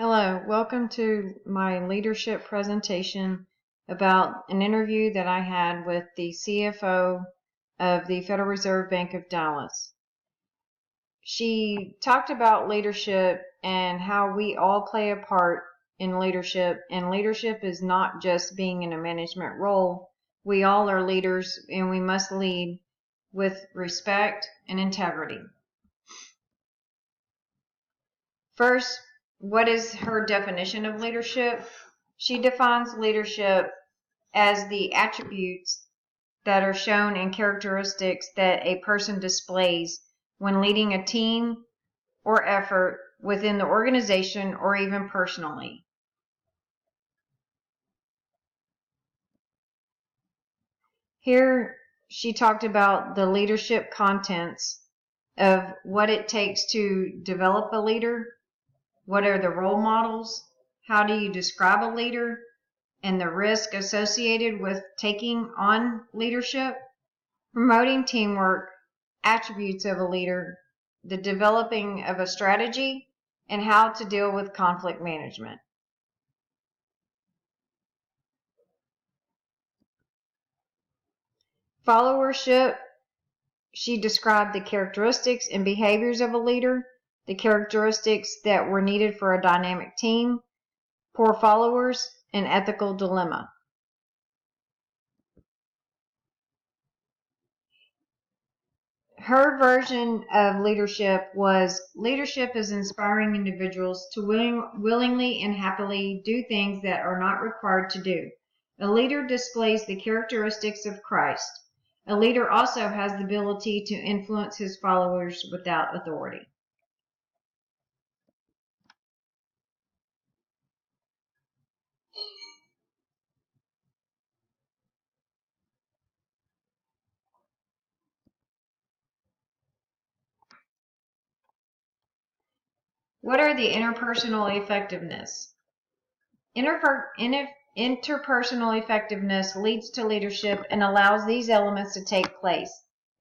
Hello, welcome to my leadership presentation about an interview that I had with the CFO of the Federal Reserve Bank of Dallas. She talked about leadership and how we all play a part in leadership, and leadership is not just being in a management role. We all are leaders, and we must lead with respect and integrity. First, what is her definition of leadership? She defines leadership as the attributes that are shown and characteristics that a person displays when leading a team or effort within the organization or even personally. Here, she talked about the leadership contents of what it takes to develop a leader. What are the role models? How do you describe a leader? And the risk associated with taking on leadership, promoting teamwork, attributes of a leader, the developing of a strategy, and how to deal with conflict management. Followership, she described the characteristics and behaviors of a leader, the characteristics that were needed for a dynamic team, poor followers, and ethical dilemma. Her version of leadership was leadership is inspiring individuals to willingly and happily do things that are not required to do. A leader displays the characteristics of Christ. A leader also has the ability to influence his followers without authority. What are the interpersonal effectiveness? Interpersonal effectiveness leads to leadership and allows these elements to take place: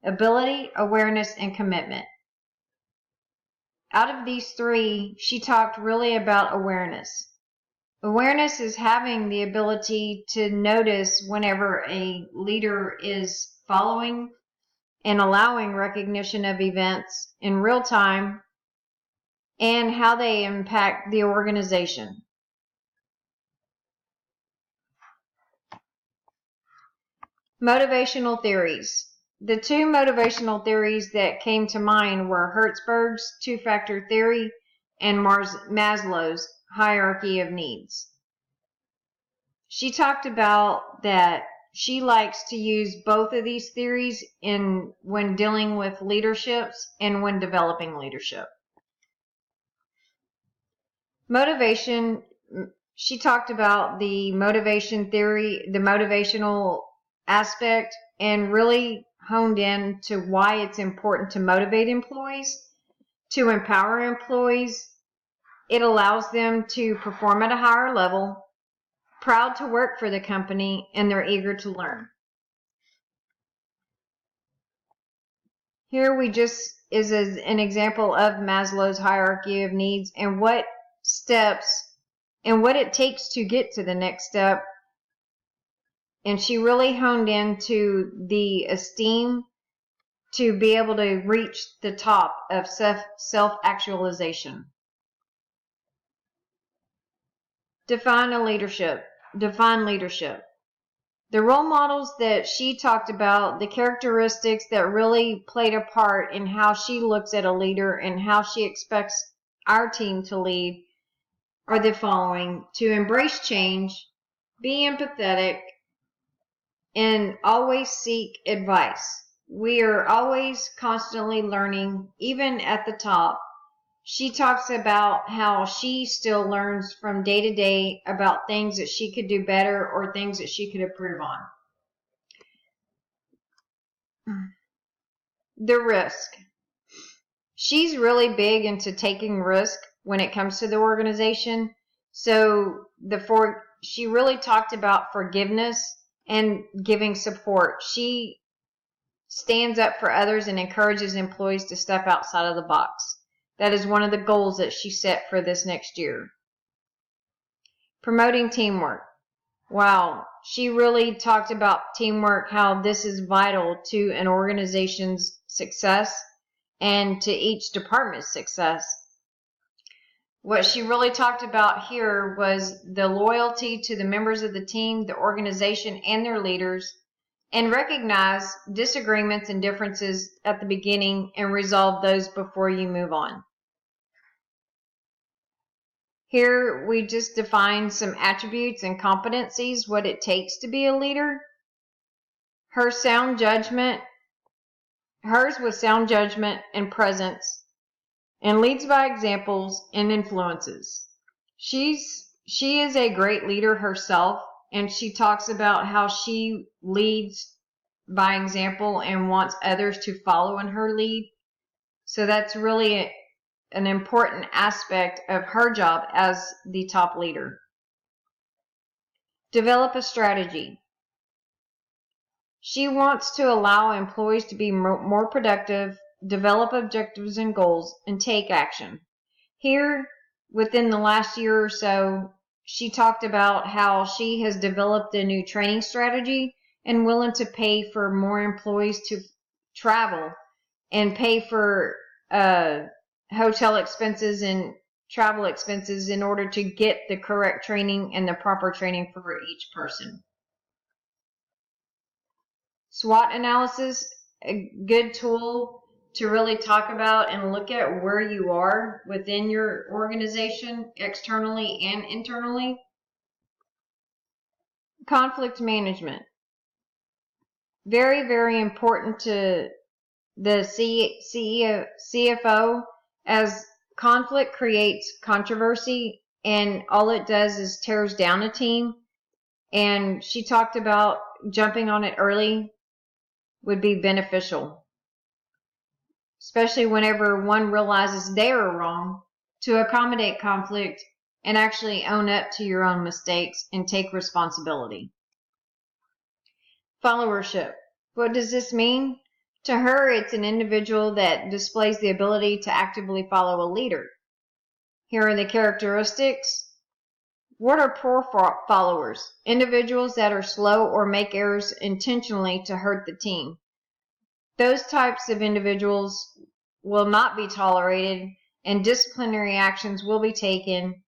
ability, awareness, and commitment. Out of these three, she talked really about awareness. Awareness is having the ability to notice whenever a leader is following and allowing recognition of events in real time and how they impact the organization. Motivational theories. The two motivational theories that came to mind were Hertzberg's two-factor theory and Maslow's hierarchy of needs. She talked about that she likes to use both of these theories when dealing with leaderships and when developing leadership. Motivation, she talked about the motivation theory, the motivational aspect, and really honed in to why it's important to motivate employees, to empower employees. It allows them to perform at a higher level, proud to work for the company, and they're eager to learn. Here we just is an example of Maslow's hierarchy of needs and what steps and what it takes to get to the next step. And she really honed into the esteem to be able to reach the top of self-actualization. Define leadership. The role models that she talked about, the characteristics that really played a part in how she looks at a leader and how she expects our team to lead, are the following: to embrace change, be empathetic, and always seek advice. We are always constantly learning, even at the top. She talks about how she still learns from day to day about things that she could do better or things that she could improve on. The risk. She's really big into taking risk when it comes to the organization. So she really talked about forgiveness and giving support. She stands up for others and encourages employees to step outside of the box. That is one of the goals that she set for this next year. Promoting teamwork. Wow, she really talked about teamwork, how this is vital to an organization's success and to each department's success. What she really talked about here was the loyalty to the members of the team, the organization, and their leaders, and recognize disagreements and differences at the beginning and resolve those before you move on. Here we just define some attributes and competencies, what it takes to be a leader. Hers was sound judgment and presence, and leads by examples and influences. She is a great leader herself, and she talks about how she leads by example and wants others to follow in her lead. So that's really an important aspect of her job as the top leader. Develop a strategy. She wants to allow employees to be more productive, develop objectives and goals, and take action. Here, within the last year or so, she talked about how she has developed a new training strategy and willing to pay for more employees to travel and pay for hotel expenses and travel expenses in order to get the correct training and the proper training for each person. SWOT analysis, a good tool to really talk about and look at where you are within your organization, externally and internally. Conflict management. Very, very important to the CFO, as conflict creates controversy and all it does is tears down a team. And she talked about jumping on it early would be beneficial, especially whenever one realizes they are wrong, to accommodate conflict and actually own up to your own mistakes and take responsibility. Followership. What does this mean? To her, it's an individual that displays the ability to actively follow a leader. Here are the characteristics. What are poor followers? Individuals that are slow or make errors intentionally to hurt the team. Those types of individuals will not be tolerated and disciplinary actions will be taken.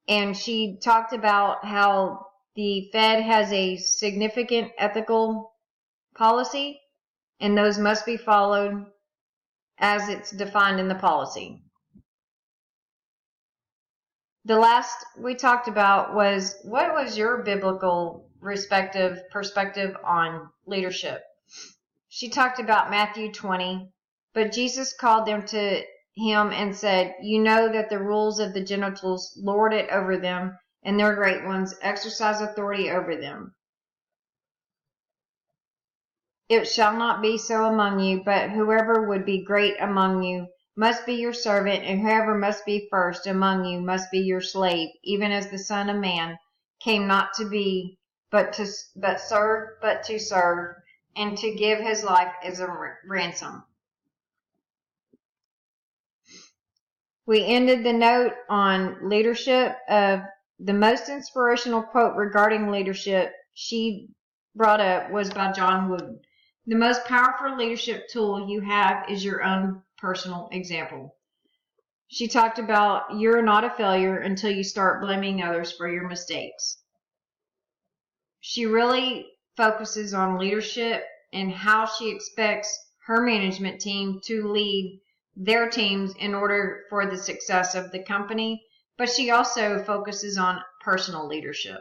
And she talked about how the Fed has a significant ethical policy and those must be followed as it's defined in the policy. The last we talked about was, what was your biblical perspective on leadership? She talked about Matthew 20, but Jesus called them to him and said, "You know that the rules of the Gentiles lord it over them, and their great ones exercise authority over them. It shall not be so among you, but whoever would be great among you must be your servant, and whoever must be first among you must be your slave, even as the Son of Man came not to be, but to serve, and to give his life as a ransom." We ended the note on leadership of the most inspirational quote regarding leadership she brought up was by John Wooden. The most powerful leadership tool you have is your own personal example. She talked about you're not a failure until you start blaming others for your mistakes. She really focuses on leadership and how she expects her management team to lead their teams in order for the success of the company, but she also focuses on personal leadership.